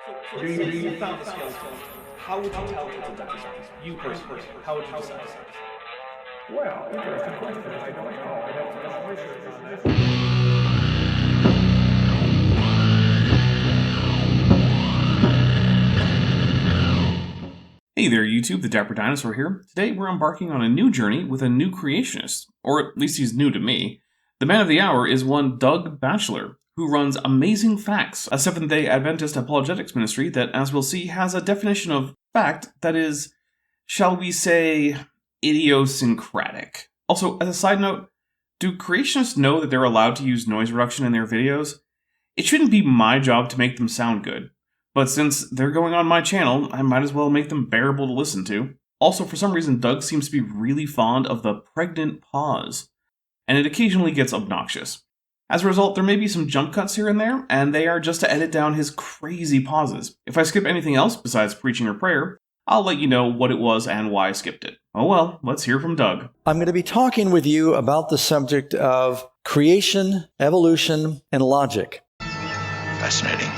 You found the skeleton. How would you tell people that this is you personally? How would you decide? Well, interesting question. I don't know. I'd have to do some research on that. Hey there, YouTube, the Dapper Dinosaur here. Today we're embarking on a new journey with a new creationist, or at least he's new to me. The man of the hour is one Doug Batchelor, who runs Amazing Facts, a Seventh-day Adventist apologetics ministry that, as we'll see, has a definition of fact that is, shall we say, idiosyncratic. Also, as a side note, do creationists know that they're allowed to use noise reduction in their videos? It shouldn't be my job to make them sound good. But since they're going on my channel, I might as well make them bearable to listen to. Also, for some reason, Doug seems to be really fond of the pregnant pause, and it occasionally gets obnoxious. As a result, there may be some jump cuts here and there, and they are just to edit down his crazy pauses. If I skip anything else besides preaching or prayer, I'll let you know what it was and why I skipped it. Oh well, let's hear from Doug. I'm going to be talking with you about the subject of creation, evolution, and logic. Fascinating.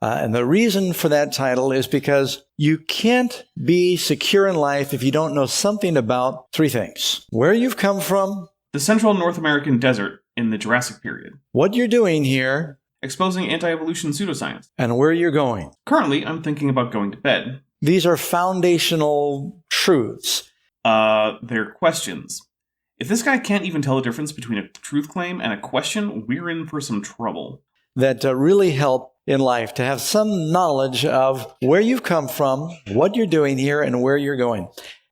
And the reason for that title is because you can't be secure in life if you don't know something about three things. Where you've come from, The Central North American Desert in the Jurassic period, what you're doing here, exposing anti-evolution pseudoscience. and where you're going. Currently, I'm thinking about going to bed. These are foundational truths. They're questions. If this guy can't even tell the difference between a truth claim and a question, we're in for some trouble. That really help in life, to have some knowledge of where you've come from, what you're doing here, and where you're going.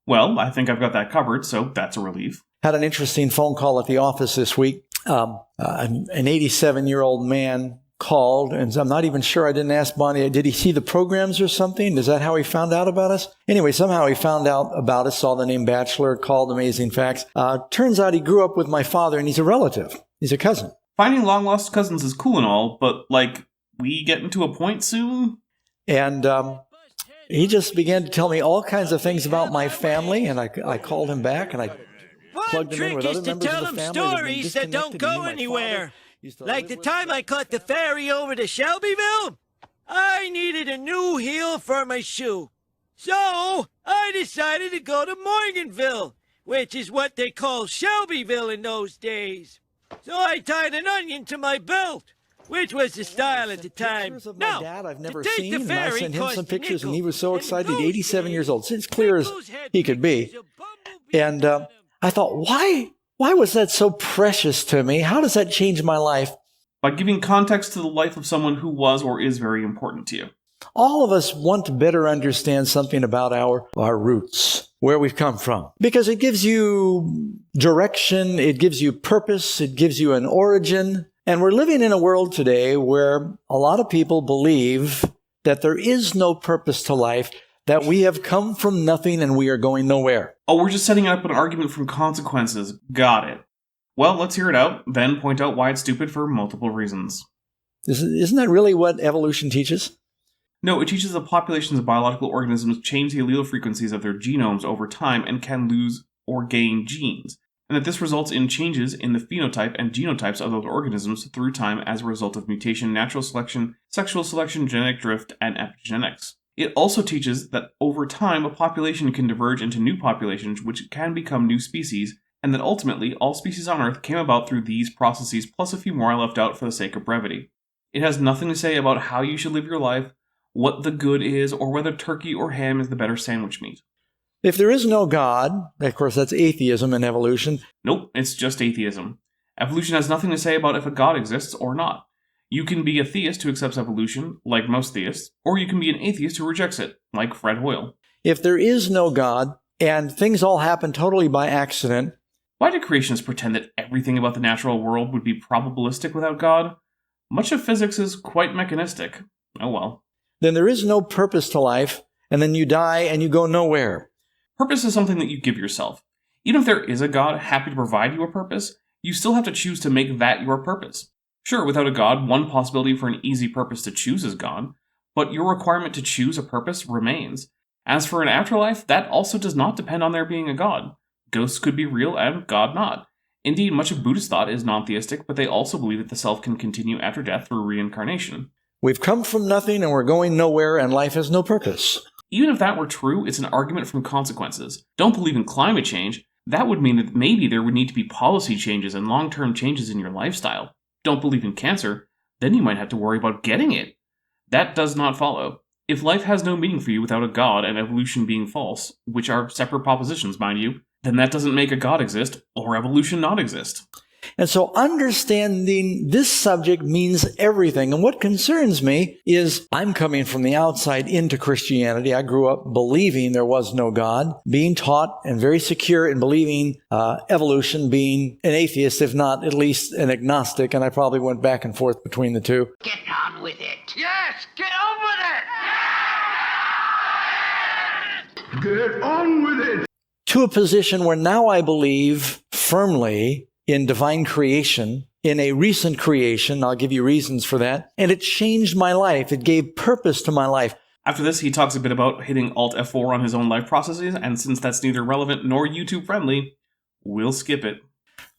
Well, I think I've got that covered, so that's a relief. Had an interesting phone call at the office this week. An 87-year-old man called, and I'm not even sure, I didn't ask Bonnie, did he see the programs or something? Is that how he found out about us? Anyway, somehow he found out about us, saw the name Batchelor, called Amazing Facts. Turns out he grew up with my father, and he's a relative. He's a cousin. Finding long-lost cousins is cool and all, but, we getting to a point soon? And he just began to tell me all kinds of things about my family, and I called him back, and I plugged him in with other members of the family. One trick is to tell them stories that don't go anywhere. Like the time I caught the ferry over to Shelbyville. I needed a new heel for my shoe. So I decided to go to Morganville, which is what they call Shelbyville in those days. So I tied an onion to my belt, which was the style at the time. Pictures of Now, my dad I've never to take seen, the and I ferry sent him cost some a pictures, and nickel, he was so and excited. those 87 years days, old. It's clear as Nichols had he could be. pictures of Bumblebee And on them. I thought, why was that so precious to me? How does that change my life? By giving context to the life of someone who was or is very important to you. All of us want to better understand something about our roots, where we've come from, because it gives you direction, it gives you purpose, it gives you an origin. And we're living in a world today where a lot of people believe that there is no purpose to life, that we have come from nothing and we are going nowhere. Oh, we're just setting up an argument from consequences. Got it. Well, let's hear it out, then point out why it's stupid for multiple reasons. Isn't that really what evolution teaches? No, it teaches that populations of biological organisms change the allele frequencies of their genomes over time and can lose or gain genes, and that this results in changes in the phenotype and genotypes of those organisms through time as a result of mutation, natural selection, sexual selection, genetic drift, and epigenetics. It also teaches that over time a population can diverge into new populations which can become new species, and that ultimately all species on Earth came about through these processes plus a few more I left out for the sake of brevity. It has nothing to say about how you should live your life, what the good is, or whether turkey or ham is the better sandwich meat. If there is no God, of course that's atheism and evolution. Nope, it's just atheism. Evolution has nothing to say about if a god exists or not. You can be a theist who accepts evolution, like most theists, or you can be an atheist who rejects it, like Fred Hoyle. If there is no God, and things all happen totally by accident, why do creationists pretend that everything about the natural world would be probabilistic without God? Much of physics is quite mechanistic. Oh well. Then there is no purpose to life, and then you die and you go nowhere. Purpose is something that you give yourself. Even if there is a God happy to provide you a purpose, you still have to choose to make that your purpose. Sure, without a God, one possibility for an easy purpose to choose is gone, but your requirement to choose a purpose remains. As for an afterlife, that also does not depend on there being a God. Ghosts could be real and God not. Indeed, much of Buddhist thought is non-theistic, but they also believe that the self can continue after death through reincarnation. We've come from nothing and we're going nowhere and life has no purpose. Even if that were true, it's an argument from consequences. Don't believe in climate change? That would mean that maybe there would need to be policy changes and long-term changes in your lifestyle. Don't believe in cancer? Then you might have to worry about getting it. That does not follow. If life has no meaning for you without a God and evolution being false, which are separate propositions, mind you, then that doesn't make a God exist or evolution not exist. And so understanding this subject means everything. And what concerns me is I'm coming from the outside into Christianity. I grew up believing there was no God, being taught and very secure in believing evolution, being an atheist, if not at least an agnostic. And I probably went back and forth between the two. Get on with it. Yes, get on with it. Get on with it. To a position where now I believe firmly in divine creation, in a recent creation. I'll give you reasons for that. And it changed my life. It gave purpose to my life. After this, he talks a bit about hitting Alt F4 on his own life processes, and since that's neither relevant nor YouTube friendly, we'll skip it.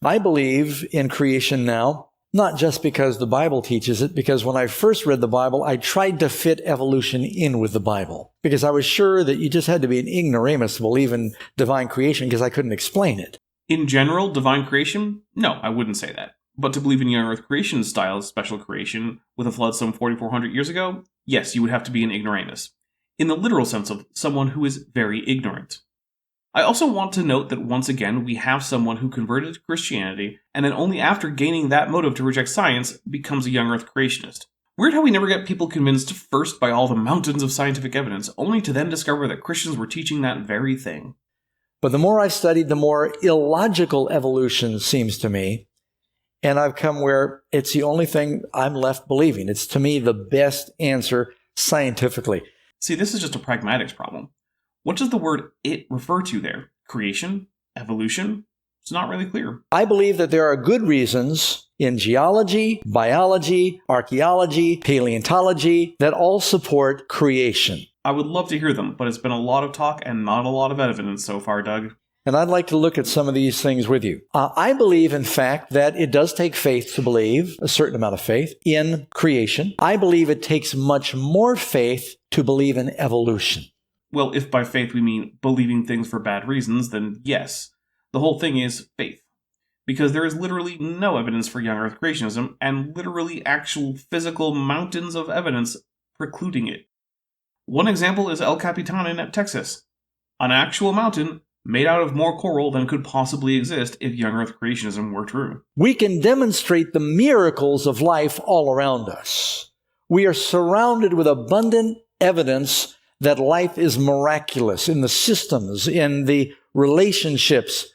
I believe in creation now, not just because the Bible teaches it, because when I first read the Bible, I tried to fit evolution in with the Bible, because I was sure that you just had to be an ignoramus to believe in divine creation, because I couldn't explain it. In general, divine creation? No, I wouldn't say that. But to believe in young Earth creation style special creation with a flood some 4,400 years ago, yes, you would have to be an ignoramus. In the literal sense of someone who is very ignorant. I also want to note that once again, we have someone who converted to Christianity, and then only after gaining that motive to reject science, becomes a young Earth creationist. Weird how we never get people convinced first by all the mountains of scientific evidence, only to then discover that Christians were teaching that very thing. But the more I've studied, the more illogical evolution seems to me. And I've come where it's the only thing I'm left believing. It's, to me, the best answer scientifically. See, this is just a pragmatics problem. What does the word "it" refer to there? Creation? Evolution? It's not really clear. I believe that there are good reasons in geology, biology, archaeology, paleontology that all support creation. I would love to hear them, but it's been a lot of talk and not a lot of evidence so far, Doug. And I'd like to look at some of these things with you. I believe, in fact, that it does take faith to believe, a certain amount of faith, in creation. I believe it takes much more faith to believe in evolution. Well, if by faith we mean believing things for bad reasons, then yes. The whole thing is faith. Because there is literally no evidence for young Earth creationism, and literally actual physical mountains of evidence precluding it. One example is El Capitan in Texas, an actual mountain made out of more coral than could possibly exist if young Earth creationism were true. We can demonstrate the miracles of life all around us. We are surrounded with abundant evidence that life is miraculous in the systems, in the relationships.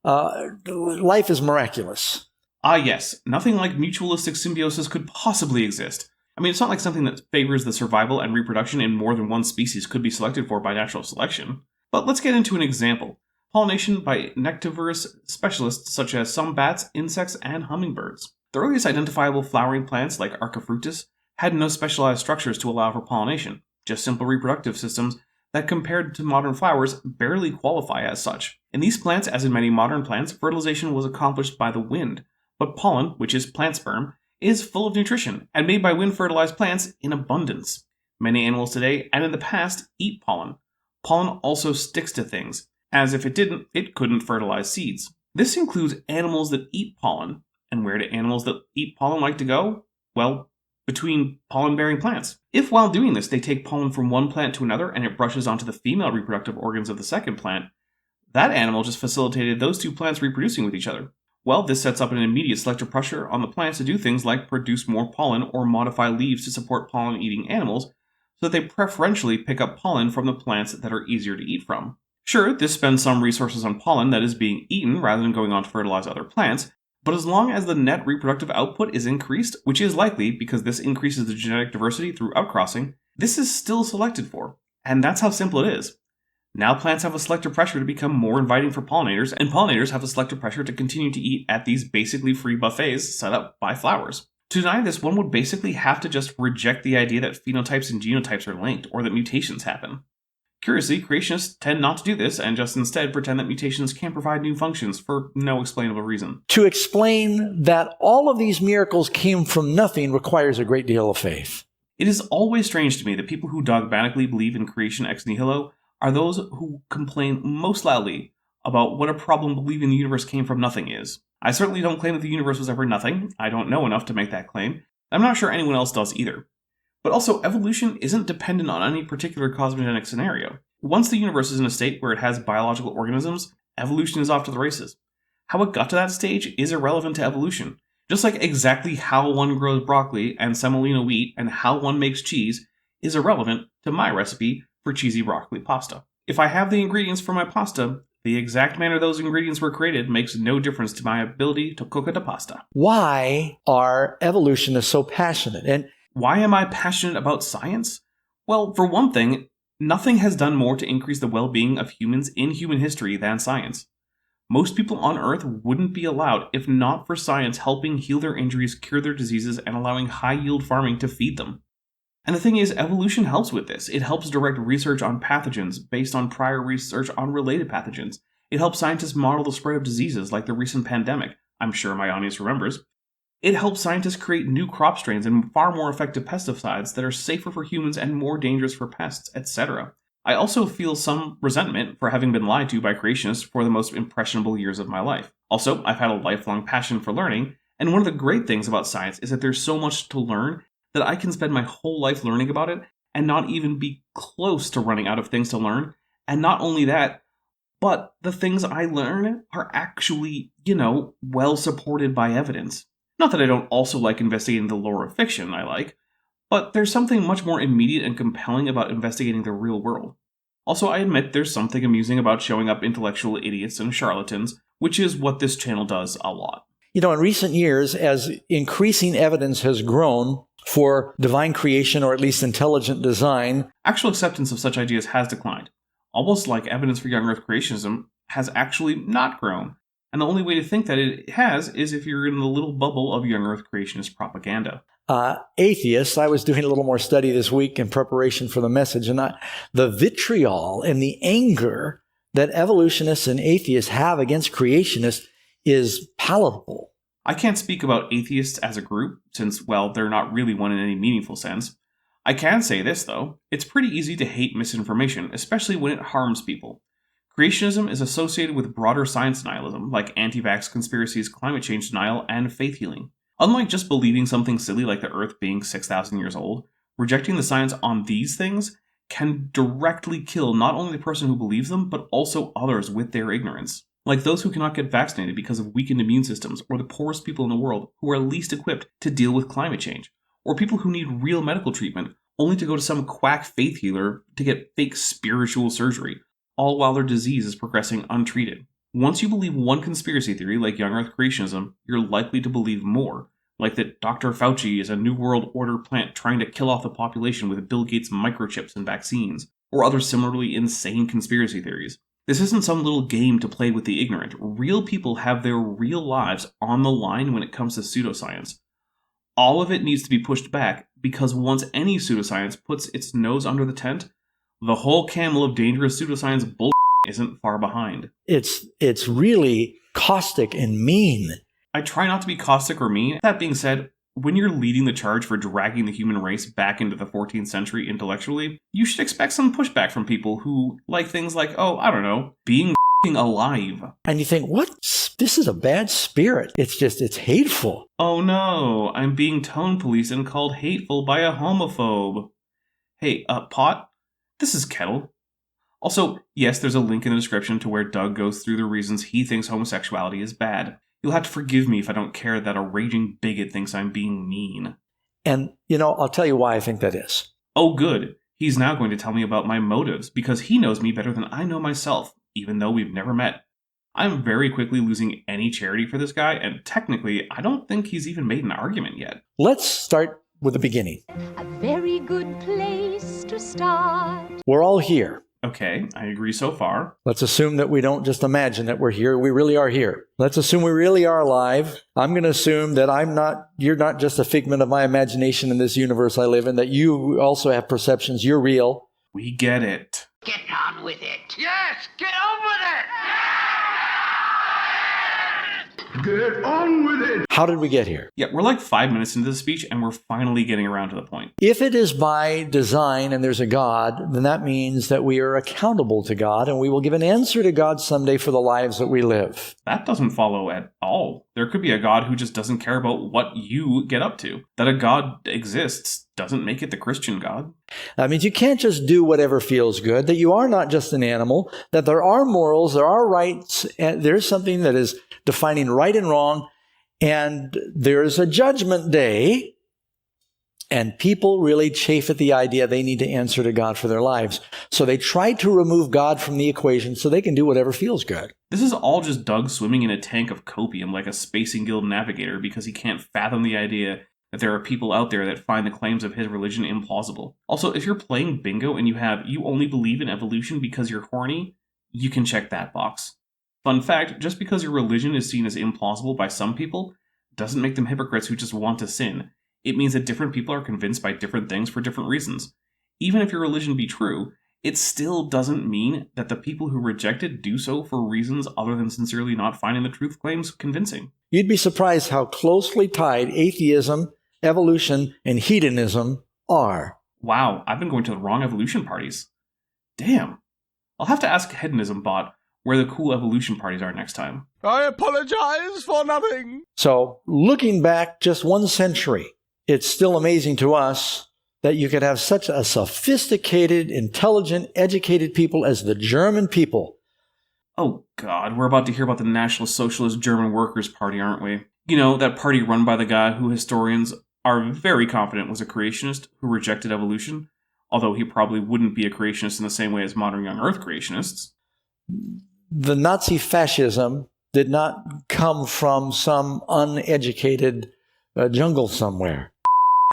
Life is miraculous. Ah yes, nothing like mutualistic symbiosis could possibly exist. I mean, it's not like something that favors the survival and reproduction in more than one species could be selected for by natural selection. But let's get into an example. Pollination by nectivorous specialists such as some bats, insects, and hummingbirds. The earliest identifiable flowering plants like Archifructus had no specialized structures to allow for pollination, just simple reproductive systems that compared to modern flowers barely qualify as such. In these plants, as in many modern plants, fertilization was accomplished by the wind, but pollen, which is plant sperm, is full of nutrition and made by wind-fertilized plants in abundance. Many animals today, and in the past, eat pollen. Pollen also sticks to things, as if it didn't, it couldn't fertilize seeds. This includes animals that eat pollen. And where do animals that eat pollen like to go? Well, between pollen-bearing plants. If while doing this they take pollen from one plant to another and it brushes onto the female reproductive organs of the second plant, that animal just facilitated those two plants reproducing with each other. Well, this sets up an immediate selective pressure on the plants to do things like produce more pollen or modify leaves to support pollen-eating animals, so that they preferentially pick up pollen from the plants that are easier to eat from. Sure, this spends some resources on pollen that is being eaten rather than going on to fertilize other plants, but as long as the net reproductive output is increased, which is likely because this increases the genetic diversity through outcrossing, this is still selected for. And that's how simple it is. Now plants have a selective pressure to become more inviting for pollinators, and pollinators have a selective pressure to continue to eat at these basically free buffets set up by flowers. To deny this, one would basically have to just reject the idea that phenotypes and genotypes are linked, or that mutations happen. Curiously, creationists tend not to do this, and just instead pretend that mutations can provide new functions for no explainable reason. To explain that all of these miracles came from nothing requires a great deal of faith. It is always strange to me that people who dogmatically believe in creation ex nihilo are those who complain most loudly about what a problem believing the universe came from nothing is. I certainly don't claim that the universe was ever nothing. I don't know enough to make that claim. I'm not sure anyone else does either. But also, evolution isn't dependent on any particular cosmogenic scenario. Once the universe is in a state where it has biological organisms, evolution is off to the races. How it got to that stage is irrelevant to evolution. Just like exactly how one grows broccoli and semolina wheat and how one makes cheese is irrelevant to my recipe for cheesy broccoli pasta. If I have the ingredients for my pasta, the exact manner those ingredients were created makes no difference to my ability to cook a pasta. Why are evolutionists so passionate? And why am I passionate about science? Well, for one thing, nothing has done more to increase the well-being of humans in human history than science. Most people on Earth wouldn't be allowed if not for science helping heal their injuries, cure their diseases, and allowing high-yield farming to feed them. And the thing is, evolution helps with this. It helps direct research on pathogens based on prior research on related pathogens. It helps scientists model the spread of diseases like the recent pandemic. I'm sure my audience remembers. It helps scientists create new crop strains and far more effective pesticides that are safer for humans and more dangerous for pests, etc. I also feel some resentment for having been lied to by creationists for the most impressionable years of my life. Also, I've had a lifelong passion for learning, and one of the great things about science is that there's so much to learn that I can spend my whole life learning about it and not even be close to running out of things to learn. And not only that, but the things I learn are actually, well supported by evidence. Not that I don't also like investigating the lore of fiction, but there's something much more immediate and compelling about investigating the real world. Also, I admit there's something amusing about showing up intellectual idiots and charlatans, which is what this channel does a lot. in recent years, as increasing evidence has grown for divine creation or at least intelligent design, actual acceptance of such ideas has declined. Almost like evidence for young Earth creationism has actually not grown. And the only way to think that it has is if you're in the little bubble of young Earth creationist propaganda. Atheists, I was doing a little more study this week in preparation for the message, and the vitriol and the anger that evolutionists and atheists have against creationists is palatable. I can't speak about atheists as a group, since, well, they're not really one in any meaningful sense. I can say this, though. It's pretty easy to hate misinformation, especially when it harms people. Creationism is associated with broader science denialism, like anti-vax conspiracies, climate change denial, and faith healing. Unlike just believing something silly like the Earth being 6,000 years old, rejecting the science on these things can directly kill not only the person who believes them, but also others with their ignorance. Like those who cannot get vaccinated because of weakened immune systems, or the poorest people in the world who are least equipped to deal with climate change, or people who need real medical treatment only to go to some quack faith healer to get fake spiritual surgery, all while their disease is progressing untreated. Once you believe one conspiracy theory, like young Earth creationism, you're likely to believe more, like that Dr. Fauci is a New World Order plant trying to kill off the population with Bill Gates' microchips and vaccines, or other similarly insane conspiracy theories. This isn't some little game to play with the ignorant. Real people have their real lives on the line when it comes to pseudoscience. All of it needs to be pushed back, because once any pseudoscience puts its nose under the tent, the whole camel of dangerous pseudoscience bullshit isn't far behind. It's really caustic and mean. I try not to be caustic or mean. That being said, when you're leading the charge for dragging the human race back into the 14th century intellectually, you should expect some pushback from people who like things like, being alive. And you think, what? This is a bad spirit. It's hateful. Oh no, I'm being tone policed and called hateful by a homophobe. Hey, Pot? This is Kettle. Also, yes, there's a link in the description to where Doug goes through the reasons he thinks homosexuality is bad. You'll have to forgive me if I don't care that a raging bigot thinks I'm being mean. And, I'll tell you why I think that is. Oh, good. He's now going to tell me about my motives, because he knows me better than I know myself, even though we've never met. I'm very quickly losing any charity for this guy, and technically, I don't think he's even made an argument yet. Let's start with the beginning. A very good place to start. We're all here. Okay, I agree so far. Let's assume that we don't just imagine that we're here. We really are here. Let's assume we really are alive. I'm going to assume that you're not just a figment of my imagination in this universe I live in, that you also have perceptions. You're real. We get it. Get on with it. Yes, get on with it. Get on with it! How did we get here? Yeah, we're like 5 minutes into the speech, and we're finally getting around to the point. If it is by design and there's a God, then that means that we are accountable to God and we will give an answer to God someday for the lives that we live. That doesn't follow at all. There could be a God who just doesn't care about what you get up to. That a God exists doesn't make it the Christian God. That means you can't just do whatever feels good, that you are not just an animal, that there are morals, there are rights, and there's something that is defining right and wrong, and there's a judgment day, and people really chafe at the idea they need to answer to God for their lives. So they try to remove God from the equation so they can do whatever feels good. This is all just Doug swimming in a tank of copium like a Spacing Guild navigator because he can't fathom the idea that there are people out there that find the claims of his religion implausible. Also, if you're playing bingo and you only believe in evolution because you're horny, you can check that box. Fun fact, just because your religion is seen as implausible by some people doesn't make them hypocrites who just want to sin. It means that different people are convinced by different things for different reasons. Even if your religion be true, it still doesn't mean that the people who reject it do so for reasons other than sincerely not finding the truth claims convincing. You'd be surprised how closely tied atheism, evolution, and hedonism are. Wow, I've been going to the wrong evolution parties. Damn. I'll have to ask Hedonism Bot where the cool evolution parties are next time. I apologize for nothing. So, looking back just 1 century, it's still amazing to us that you could have such a sophisticated, intelligent, educated people as the German people. Oh God, we're about to hear about the National Socialist German Workers' Party, aren't we? You know, that party run by the guy who historians are very confident was a creationist who rejected evolution, although he probably wouldn't be a creationist in the same way as modern young Earth creationists. The Nazi fascism did not come from some uneducated jungle somewhere.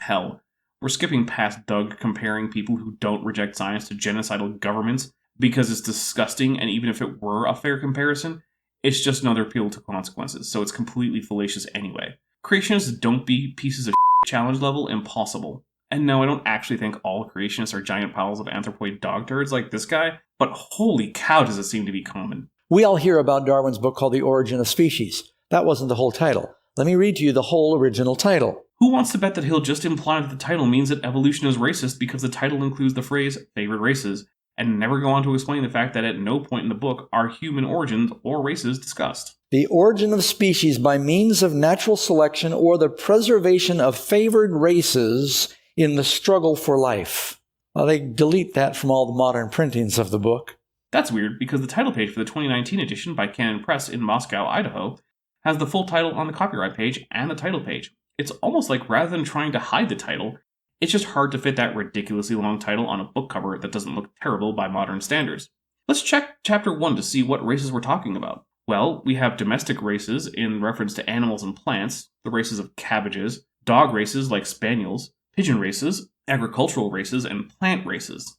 Hell, we're skipping past Doug comparing people who don't reject science to genocidal governments because it's disgusting, and even if it were a fair comparison, it's just another appeal to consequences, so it's completely fallacious anyway. Creationists don't be pieces of challenge level impossible. And no, I don't actually think all creationists are giant piles of anthropoid dog turds like this guy, but holy cow does it seem to be common. We all hear about Darwin's book called The Origin of Species. That wasn't the whole title. Let me read to you the whole original title. Who wants to bet that he'll just imply that the title means that evolution is racist because the title includes the phrase favored races, and never go on to explain the fact that at no point in the book are human origins or races discussed. The origin of species by means of natural selection or the preservation of favored races in the struggle for life. Well, they delete that from all the modern printings of the book. That's weird, because the title page for the 2019 edition by Canon Press in Moscow, Idaho, has the full title on the copyright page and the title page. It's almost like rather than trying to hide the title, it's just hard to fit that ridiculously long title on a book cover that doesn't look terrible by modern standards. Let's check Chapter 1 to see what races we're talking about. Well, we have domestic races in reference to animals and plants, the races of cabbages, dog races like spaniels, pigeon races, agricultural races, and plant races.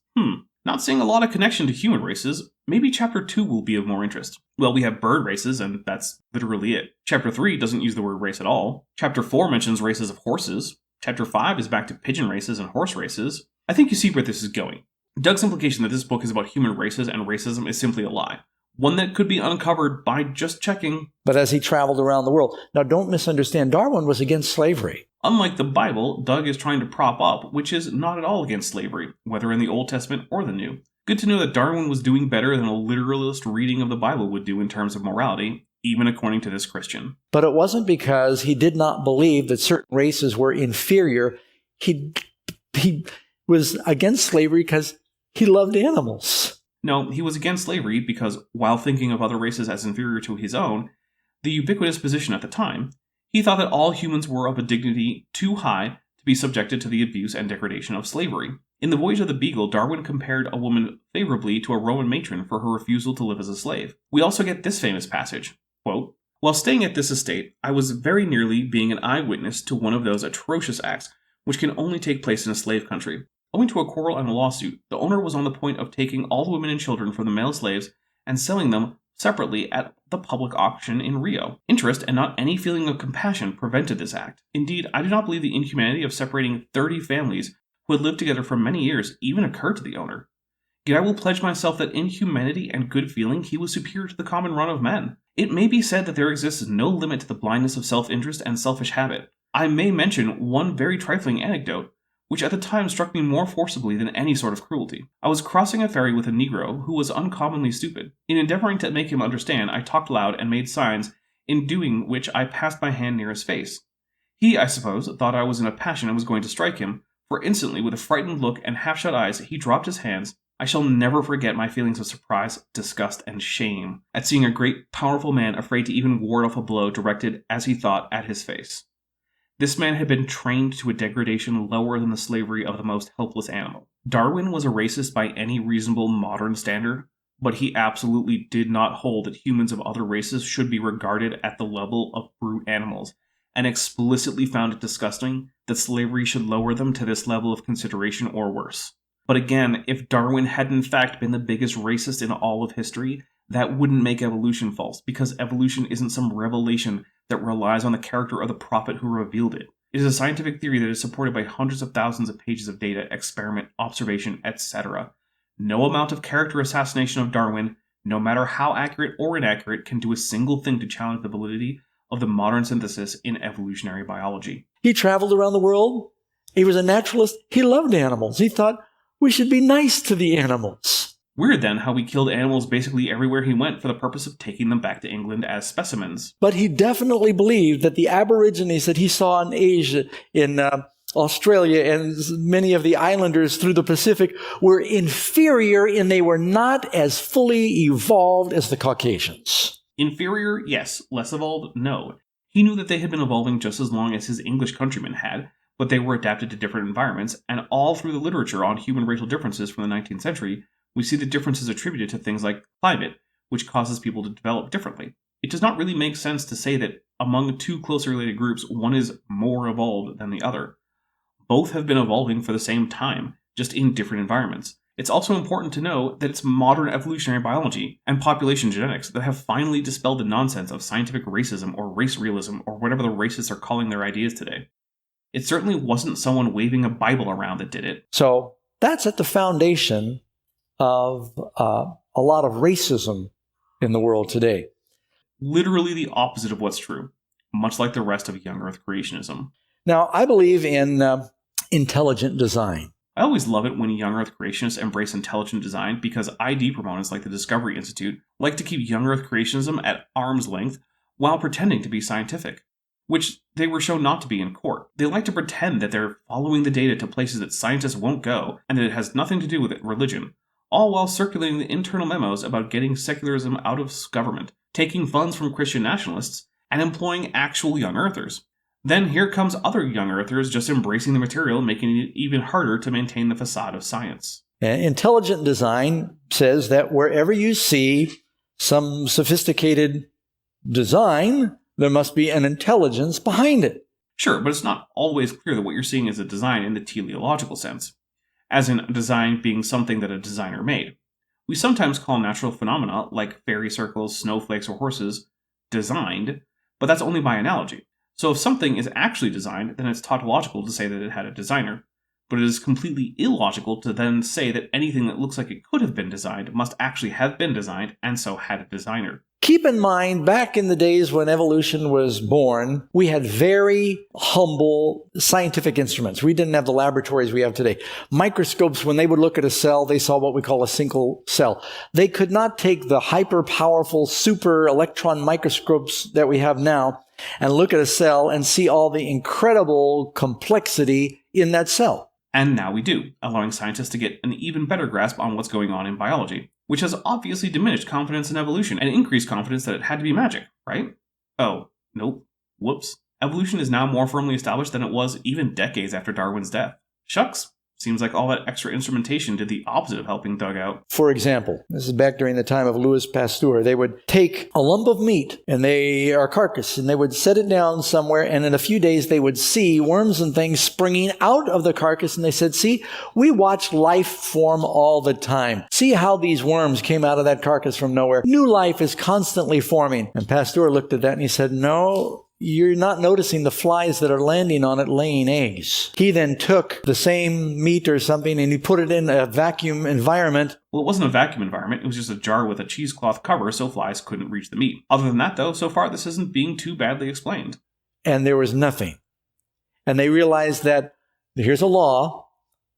Not seeing a lot of connection to human races. Maybe Chapter 2 will be of more interest. Well, we have bird races, and that's literally it. Chapter 3 doesn't use the word race at all. Chapter 4 mentions races of horses. Chapter 5 is back to pigeon races and horse races. I think you see where this is going. Doug's implication that this book is about human races and racism is simply a lie. One that could be uncovered by just checking. But as he traveled around the world. Now, don't misunderstand, Darwin was against slavery. Unlike the Bible, Doug is trying to prop up, which is not at all against slavery, whether in the Old Testament or the New. Good to know that Darwin was doing better than a literalist reading of the Bible would do in terms of morality, even according to this Christian. But it wasn't because he did not believe that certain races were inferior. He was against slavery because he loved animals. No, he was against slavery because, while thinking of other races as inferior to his own, the ubiquitous position at the time, he thought that all humans were of a dignity too high to be subjected to the abuse and degradation of slavery. In The Voyage of the Beagle, Darwin compared a woman favorably to a Roman matron for her refusal to live as a slave. We also get this famous passage, quote, "While staying at this estate, I was very nearly being an eyewitness to one of those atrocious acts which can only take place in a slave country. Owing to a quarrel and a lawsuit, the owner was on the point of taking all the women and children from the male slaves and selling them separately at the public auction in Rio. Interest and not any feeling of compassion prevented this act. Indeed, I do not believe the inhumanity of separating 30 families who had lived together for many years even occurred to the owner. Yet I will pledge myself that in humanity and good feeling he was superior to the common run of men. It may be said that there exists no limit to the blindness of self-interest and selfish habit. I may mention one very trifling anecdote, which at the time struck me more forcibly than any sort of cruelty. I was crossing a ferry with a Negro who was uncommonly stupid. In endeavoring to make him understand, I talked loud and made signs, in doing which I passed my hand near his face. He, I suppose, thought I was in a passion and was going to strike him, for instantly, with a frightened look and half-shut eyes, he dropped his hands. I shall never forget my feelings of surprise, disgust, and shame at seeing a great, powerful man afraid to even ward off a blow directed, as he thought, at his face. This man had been trained to a degradation lower than the slavery of the most helpless animal. Darwin was a racist by any reasonable modern standard, but he absolutely did not hold that humans of other races should be regarded at the level of brute animals, and explicitly found it disgusting that slavery should lower them to this level of consideration or worse. But again, if Darwin had in fact been the biggest racist in all of history, that wouldn't make evolution false, because evolution isn't some revelation that relies on the character of the prophet who revealed it. It is a scientific theory that is supported by hundreds of thousands of pages of data, experiment, observation, etc. No amount of character assassination of Darwin, no matter how accurate or inaccurate, can do a single thing to challenge the validity of the modern synthesis in evolutionary biology. He traveled around the world. He was a naturalist. He loved animals. He thought we should be nice to the animals. Weird then how he killed animals basically everywhere he went for the purpose of taking them back to England as specimens. But he definitely believed that the Aborigines that he saw in Asia, in Australia, and many of the islanders through the Pacific were inferior in they were not as fully evolved as the Caucasians. Inferior, yes. Less evolved, no. He knew that they had been evolving just as long as his English countrymen had, but they were adapted to different environments, and all through the literature on human racial differences from the 19th century, we see the differences attributed to things like climate, which causes people to develop differently. It does not really make sense to say that among two closely related groups, one is more evolved than the other. Both have been evolving for the same time, just in different environments. It's also important to know that it's modern evolutionary biology and population genetics that have finally dispelled the nonsense of scientific racism or race realism or whatever the racists are calling their ideas today. It certainly wasn't someone waving a Bible around that did it. So that's at the foundation of a lot of racism in the world today. Literally the opposite of what's true, much like the rest of young Earth creationism. Now, I believe in intelligent design. I always love it when young Earth creationists embrace intelligent design because ID proponents like the Discovery Institute like to keep young Earth creationism at arm's length while pretending to be scientific, which they were shown not to be in court. They like to pretend that they're following the data to places that scientists won't go and that it has nothing to do with religion, all while circulating the internal memos about getting secularism out of government, taking funds from Christian nationalists, and employing actual young Earthers. Then here comes other young Earthers just embracing the material, making it even harder to maintain the facade of science. Intelligent design says that wherever you see some sophisticated design, there must be an intelligence behind it. Sure, but it's not always clear that what you're seeing is a design in the teleological sense, as in a design being something that a designer made. We sometimes call natural phenomena, like fairy circles, snowflakes, or horses, designed, but that's only by analogy. So if something is actually designed, then it's tautological to say that it had a designer. But it is completely illogical to then say that anything that looks like it could have been designed must actually have been designed, and so had a designer. Keep in mind, back in the days when evolution was born, we had very humble scientific instruments. We didn't have the laboratories we have today. Microscopes, when they would look at a cell, they saw what we call a single cell. They could not take the hyper-powerful super electron microscopes that we have now and look at a cell and see all the incredible complexity in that cell. And now we do, allowing scientists to get an even better grasp on what's going on in biology, which has obviously diminished confidence in evolution and increased confidence that it had to be magic, right? Oh, nope. Whoops. Evolution is now more firmly established than it was even decades after Darwin's death. Shucks. Seems like all that extra instrumentation did the opposite of helping Doug out. For example, this is back during the time of Louis Pasteur. They would take a lump of meat or carcass, and they would set it down somewhere, and in a few days they would see worms and things springing out of the carcass, and they said, see, we watch life form all the time. See how these worms came out of that carcass from nowhere. New life is constantly forming. And Pasteur looked at that and he said, no, you're not noticing the flies that are landing on it laying eggs. He then took the same meat or something and he put it in a vacuum environment. Well, it wasn't a vacuum environment, it was just a jar with a cheesecloth cover so flies couldn't reach the meat. Other than that, though, so far this isn't being too badly explained. And there was nothing. And they realized that here's a law.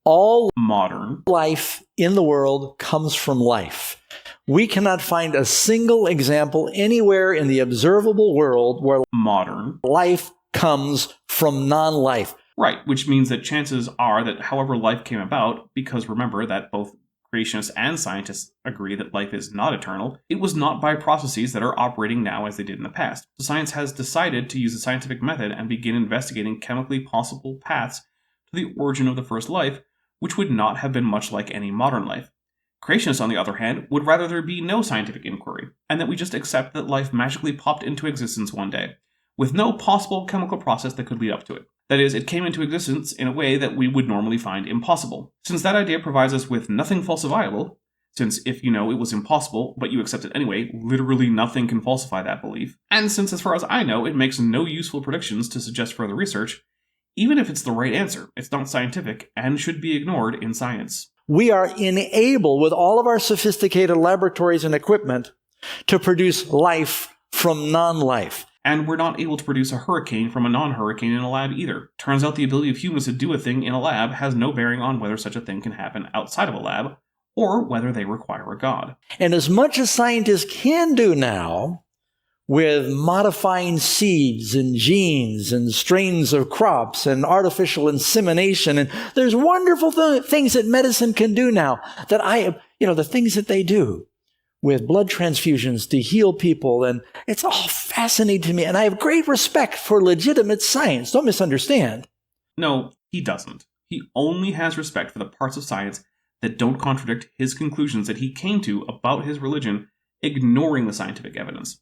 All Modern life in the world comes from life. We cannot find a single example anywhere in the observable world where modern life comes from non-life. Right, which means that chances are that however life came about, because remember that both creationists and scientists agree that life is not eternal, it was not by processes that are operating now as they did in the past. So science has decided to use the scientific method and begin investigating chemically possible paths to the origin of the first life, which would not have been much like any modern life. Creationists, on the other hand, would rather there be no scientific inquiry, and that we just accept that life magically popped into existence one day, with no possible chemical process that could lead up to it. That is, it came into existence in a way that we would normally find impossible. Since that idea provides us with nothing falsifiable, since if you know it was impossible, but you accept it anyway, literally nothing can falsify that belief, and since as far as I know, it makes no useful predictions to suggest further research, even if it's the right answer, it's not scientific and should be ignored in science. We are enabled with all of our sophisticated laboratories and equipment to produce life from non-life. And we're not able to produce a hurricane from a non-hurricane in a lab either. Turns out the ability of humans to do a thing in a lab has no bearing on whether such a thing can happen outside of a lab, or whether they require a god. And as much as scientists can do now, with modifying seeds and genes and strains of crops and artificial insemination. And there's wonderful things that medicine can do now that the things that they do with blood transfusions to heal people. And it's all fascinating to me. And I have great respect for legitimate science. Don't misunderstand. No, he doesn't. He only has respect for the parts of science that don't contradict his conclusions that he came to about his religion, ignoring the scientific evidence.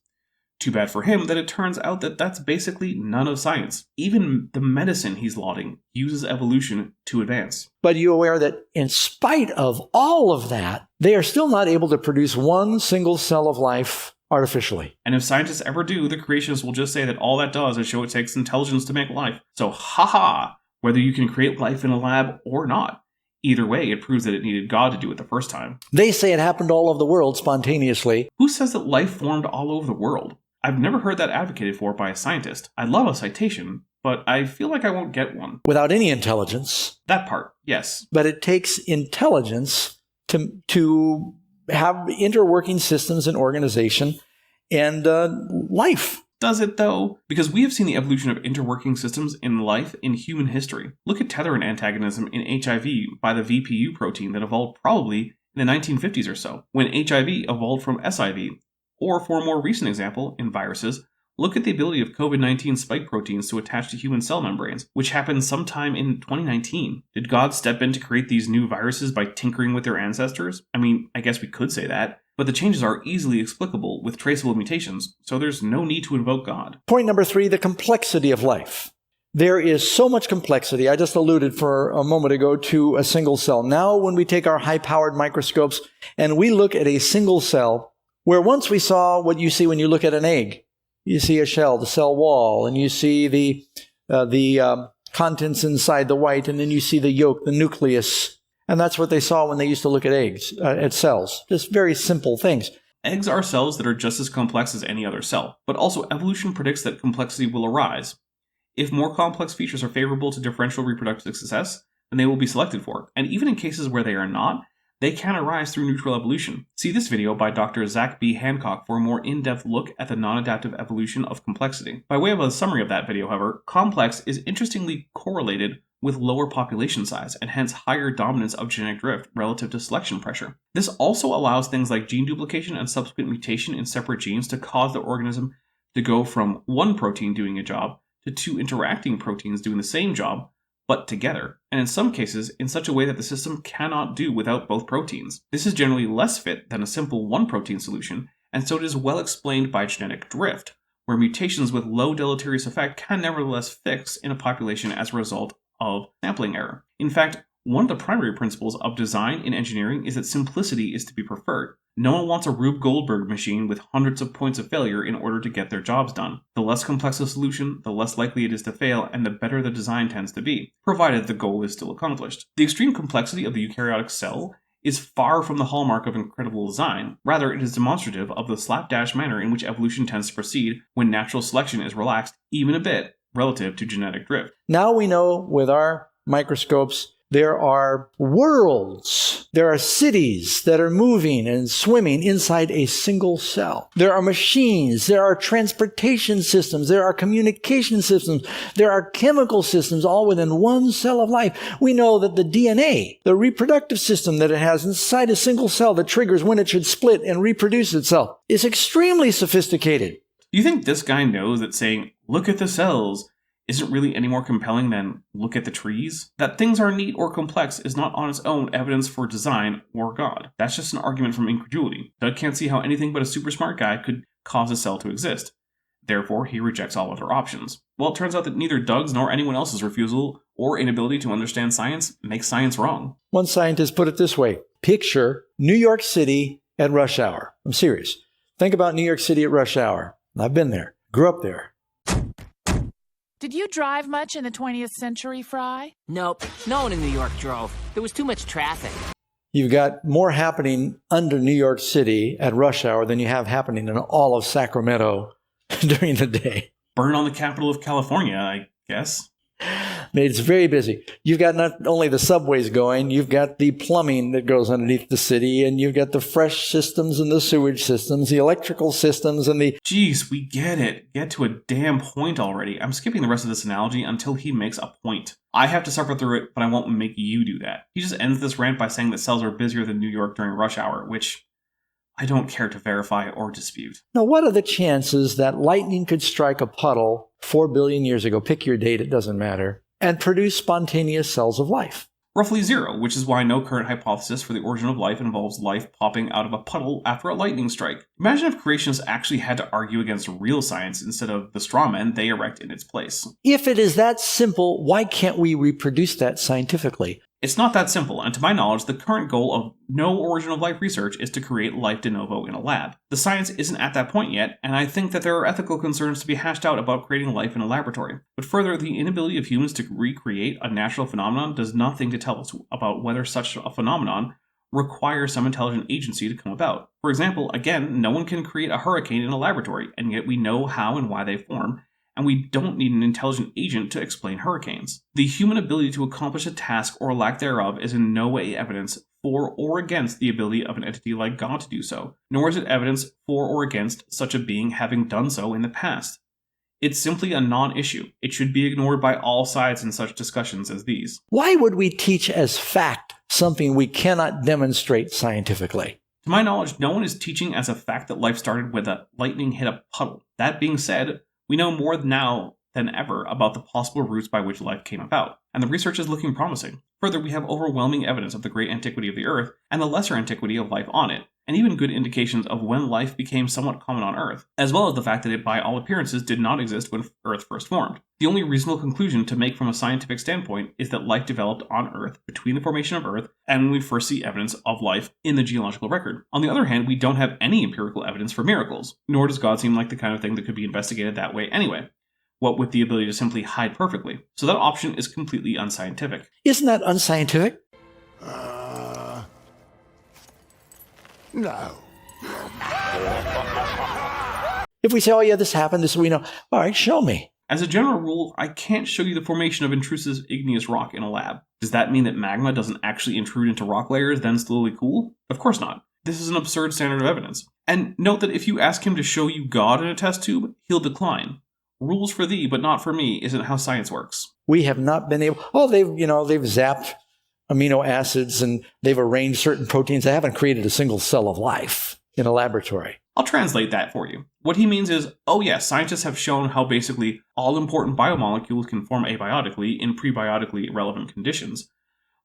Too bad for him that it turns out that that's basically none of science. Even the medicine he's lauding uses evolution to advance. But are you aware that in spite of all of that, they are still not able to produce one single cell of life artificially? And if scientists ever do, the creationists will just say that all that does is show it takes intelligence to make life. So haha, whether you can create life in a lab or not. Either way, it proves that it needed God to do it the first time. They say it happened all over the world spontaneously. Who says that life formed all over the world? I've never heard that advocated for by a scientist. I love a citation, but I feel like I won't get one. Without any intelligence. That part, yes. But it takes intelligence to have interworking systems and organization and life. Does it, though? Because we have seen the evolution of interworking systems in life in human history. Look at tetherin antagonism in HIV by the VPU protein that evolved probably in the 1950s or so, when HIV evolved from SIV. Or, for a more recent example, in viruses, look at the ability of COVID-19 spike proteins to attach to human cell membranes, which happened sometime in 2019. Did God step in to create these new viruses by tinkering with their ancestors? I mean, I guess we could say that, but the changes are easily explicable with traceable mutations, so there's no need to invoke God. Point number 3, the complexity of life. There is so much complexity. I just alluded for a moment ago to a single cell. Now, when we take our high-powered microscopes and we look at a single cell, where once we saw what you see when you look at an egg. You see a shell, the cell wall, and you see the contents inside the white, and then you see the yolk, the nucleus. And that's what they saw when they used to look at eggs, at cells. Just very simple things. Eggs are cells that are just as complex as any other cell, but also evolution predicts that complexity will arise. If more complex features are favorable to differential reproductive success, then they will be selected for. And even in cases where they are not, they can arise through neutral evolution. See this video by Dr. Zach B. Hancock for a more in-depth look at the non-adaptive evolution of complexity. By way of a summary of that video, however, complex is interestingly correlated with lower population size and hence higher dominance of genetic drift relative to selection pressure. This also allows things like gene duplication and subsequent mutation in separate genes to cause the organism to go from one protein doing a job to two interacting proteins doing the same job, but together, and in some cases, in such a way that the system cannot do without both proteins. This is generally less fit than a simple one-protein solution, and so it is well explained by genetic drift, where mutations with low deleterious effect can nevertheless fix in a population as a result of sampling error. In fact, one of the primary principles of design in engineering is that simplicity is to be preferred. No one wants a Rube Goldberg machine with hundreds of points of failure in order to get their jobs done. The less complex a solution, the less likely it is to fail, and the better the design tends to be, provided the goal is still accomplished. The extreme complexity of the eukaryotic cell is far from the hallmark of incredible design. Rather, it is demonstrative of the slapdash manner in which evolution tends to proceed when natural selection is relaxed even a bit relative to genetic drift. Now we know with our microscopes there are worlds. There are cities that are moving and swimming inside a single cell. There are machines. There are transportation systems. There are communication systems. There are chemical systems all within one cell of life. We know that the DNA, the reproductive system that it has inside a single cell that triggers when it should split and reproduce itself, is extremely sophisticated. Do you think this guy knows that saying, look at the cells, isn't really any more compelling than look at the trees? That things are neat or complex is not on its own evidence for design or God. That's just an argument from incredulity. Doug can't see how anything but a super smart guy could cause a cell to exist. Therefore, he rejects all other options. Well, it turns out that neither Doug's nor anyone else's refusal or inability to understand science makes science wrong. One scientist put it this way: picture New York City at rush hour. I'm serious. Think about New York City at rush hour. I've been there. Grew up there. Did you drive much in the 20th century, Fry? Nope. No one in New York drove. There was too much traffic. You've got more happening under New York City at rush hour than you have happening in all of Sacramento during the day. Burn on the capital of California, I guess. It's very busy. You've got not only the subways going, you've got the plumbing that goes underneath the city, and you've got the fresh systems and the sewage systems, the electrical systems, and the... Jeez, we get it. Get to a damn point already. I'm skipping the rest of this analogy until he makes a point. I have to suffer through it, but I won't make you do that. He just ends this rant by saying that cells are busier than New York during rush hour, which I don't care to verify or dispute. Now, what are the chances that lightning could strike a puddle 4 billion years ago, pick your date, it doesn't matter, and produce spontaneous cells of life? Roughly zero, which is why no current hypothesis for the origin of life involves life popping out of a puddle after a lightning strike. Imagine if creationists actually had to argue against real science instead of the straw men they erect in its place. If it is that simple, why can't we reproduce that scientifically? It's not that simple, and to my knowledge, the current goal of no origin of life research is to create life de novo in a lab. The science isn't at that point yet, and I think that there are ethical concerns to be hashed out about creating life in a laboratory. But further, the inability of humans to recreate a natural phenomenon does nothing to tell us about whether such a phenomenon requires some intelligent agency to come about. For example, again, no one can create a hurricane in a laboratory, and yet we know how and why they form, and we don't need an intelligent agent to explain hurricanes. The human ability to accomplish a task or lack thereof is in no way evidence for or against the ability of an entity like God to do so, nor is it evidence for or against such a being having done so in the past. It's simply a non-issue. It should be ignored by all sides in such discussions as these. Why would we teach as fact something we cannot demonstrate scientifically? To my knowledge, no one is teaching as a fact that life started with a lightning hit a puddle. That being said, we know more now than ever about the possible routes by which life came about, and the research is looking promising. Further, we have overwhelming evidence of the great antiquity of the Earth and the lesser antiquity of life on it, and even good indications of when life became somewhat common on Earth, as well as the fact that it by all appearances did not exist when Earth first formed. The only reasonable conclusion to make from a scientific standpoint is that life developed on Earth between the formation of Earth and when we first see evidence of life in the geological record. On the other hand, we don't have any empirical evidence for miracles, nor does God seem like the kind of thing that could be investigated that way anyway, what with the ability to simply hide perfectly. So that option is completely unscientific. Isn't that unscientific? No. If we say, oh yeah, this happened, this we know, all right, show me. As a general rule, I can't show you the formation of intrusive igneous rock in a lab. Does that mean that magma doesn't actually intrude into rock layers, then slowly cool? Of course not. This is an absurd standard of evidence. And note that if you ask him to show you God in a test tube, he'll decline. Rules for thee, but not for me, isn't how science works. We have not been able, they've zapped amino acids and they've arranged certain proteins. They haven't created a single cell of life in a laboratory. I'll translate that for you. What he means is, oh yes, scientists have shown how basically all important biomolecules can form abiotically in prebiotically relevant conditions,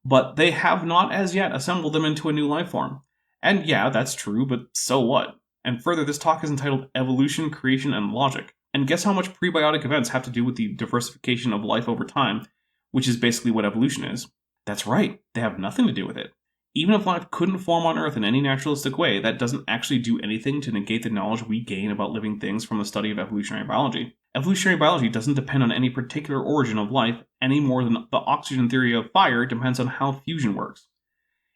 but they have not as yet assembled them into a new life form. And yeah, that's true, but so what? And further, this talk is entitled Evolution, Creation, and Logic. And guess how much prebiotic events have to do with the diversification of life over time, which is basically what evolution is. That's right, they have nothing to do with it. Even if life couldn't form on Earth in any naturalistic way, that doesn't actually do anything to negate the knowledge we gain about living things from the study of evolutionary biology. Evolutionary biology doesn't depend on any particular origin of life any more than the oxygen theory of fire depends on how fusion works.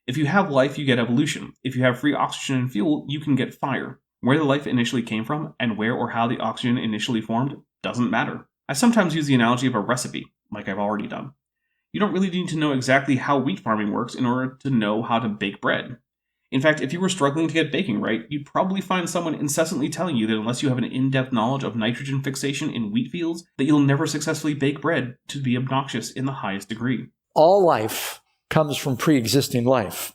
If you have life, you get evolution. If you have free oxygen and fuel, you can get fire. Where the life initially came from, and where or how the oxygen initially formed, doesn't matter. I sometimes use the analogy of a recipe, like I've already done. You don't really need to know exactly how wheat farming works in order to know how to bake bread. In fact, if you were struggling to get baking right, you'd probably find someone incessantly telling you that unless you have an in-depth knowledge of nitrogen fixation in wheat fields, that you'll never successfully bake bread to be obnoxious in the highest degree. All life comes from pre-existing life.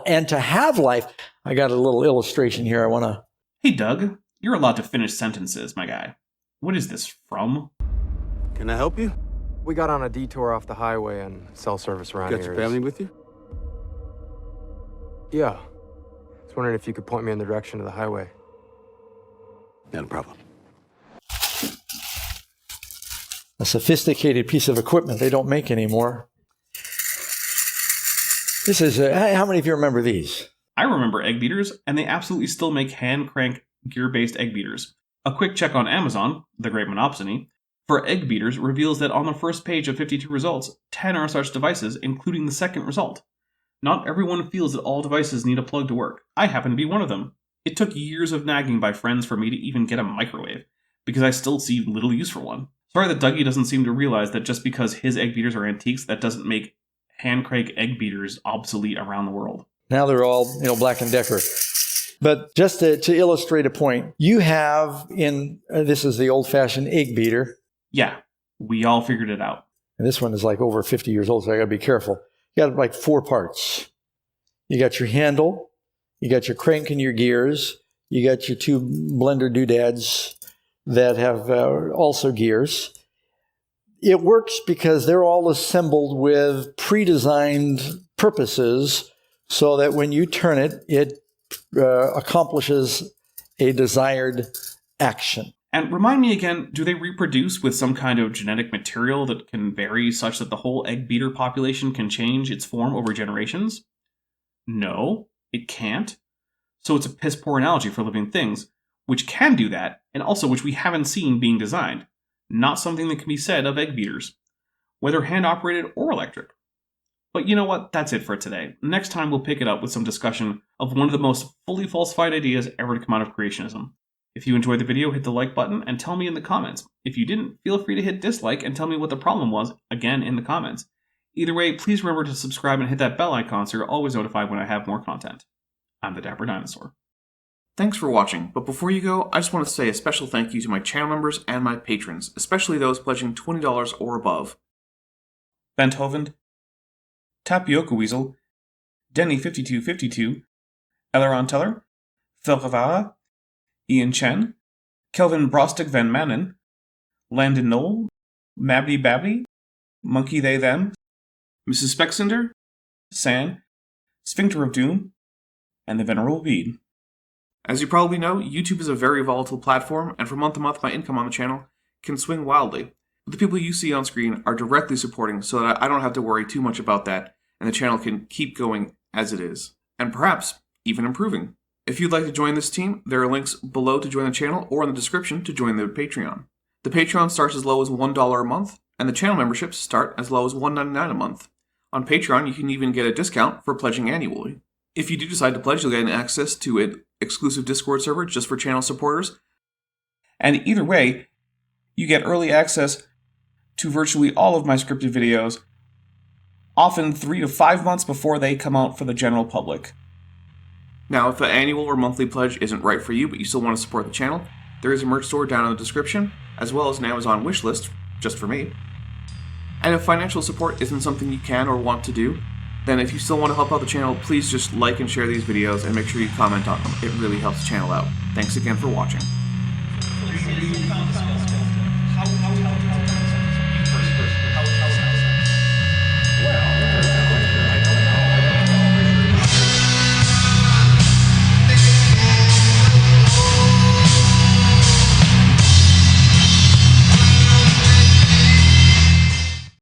And to have life, I got a little illustration here I want to... Hey Doug, you're allowed to finish sentences, my guy. What is this from? Can I help you? We got on a detour off the highway and cell service around here. Got your family with you? Yeah. I was wondering if you could point me in the direction of the highway. Not a problem. A sophisticated piece of equipment they don't make anymore. This is, how many of you remember these? I remember egg beaters, and they absolutely still make hand-crank, gear-based egg beaters. A quick check on Amazon, the Great Monopsony, for egg beaters reveals that on the first page of 52 results, 10 are such devices, including the second result. Not everyone feels that all devices need a plug to work. I happen to be one of them. It took years of nagging by friends for me to even get a microwave, because I still see little use for one. Sorry that Dougie doesn't seem to realize that just because his egg beaters are antiques, that doesn't make hand-crank egg beaters obsolete around the world. Now they're all, Black & Decker. But just to illustrate a point, you have this is the old-fashioned egg beater. Yeah, we all figured it out. And this one is like over 50 years old, so I got to be careful. You got like 4 parts. You got your handle, you got your crank and your gears, you got your 2 blender doodads that have also gears. It works because they're all assembled with pre-designed purposes so that when you turn it, it accomplishes a desired action. And remind me again, do they reproduce with some kind of genetic material that can vary such that the whole egg beater population can change its form over generations? No, it can't. So it's a piss-poor analogy for living things, which can do that, and also which we haven't seen being designed. Not something that can be said of egg beaters, whether hand-operated or electric. But you know what? That's it for today. Next time we'll pick it up with some discussion of one of the most fully falsified ideas ever to come out of creationism. If you enjoyed the video, hit the like button and tell me in the comments. If you didn't, feel free to hit dislike and tell me what the problem was, again in the comments. Either way, please remember to subscribe and hit that bell icon so you're always notified when I have more content. I'm the Dapper Dinosaur. Thanks for watching, but before you go, I just want to say a special thank you to my channel members and my patrons, especially those pledging $20 or above. Benthoven, Tapioca Weasel, Denny5252, Elleron Teller, Phil Rivara, Ian Chen, Kelvin Brostic Van Manen, Landon Knoll, Mabdy Babby, Monkey They Them, Mrs. Spexinder, San, Sphincter of Doom, and the Venerable Bede. As you probably know, YouTube is a very volatile platform, and from month to month my income on the channel can swing wildly. But the people you see on screen are directly supporting so that I don't have to worry too much about that, and the channel can keep going as it is, and perhaps even improving. If you'd like to join this team, there are links below to join the channel or in the description to join the Patreon. The Patreon starts as low as $1 a month, and the channel memberships start as low as $1.99 a month. On Patreon, you can even get a discount for pledging annually. If you do decide to pledge, you'll get access to an exclusive Discord server just for channel supporters. And either way, you get early access to virtually all of my scripted videos, often 3 to 5 months before they come out for the general public. Now, if an annual or monthly pledge isn't right for you, but you still want to support the channel, there is a merch store down in the description, as well as an Amazon wishlist, just for me. And if financial support isn't something you can or want to do, then if you still want to help out the channel, please just like and share these videos and make sure you comment on them. It really helps the channel out. Thanks again for watching. How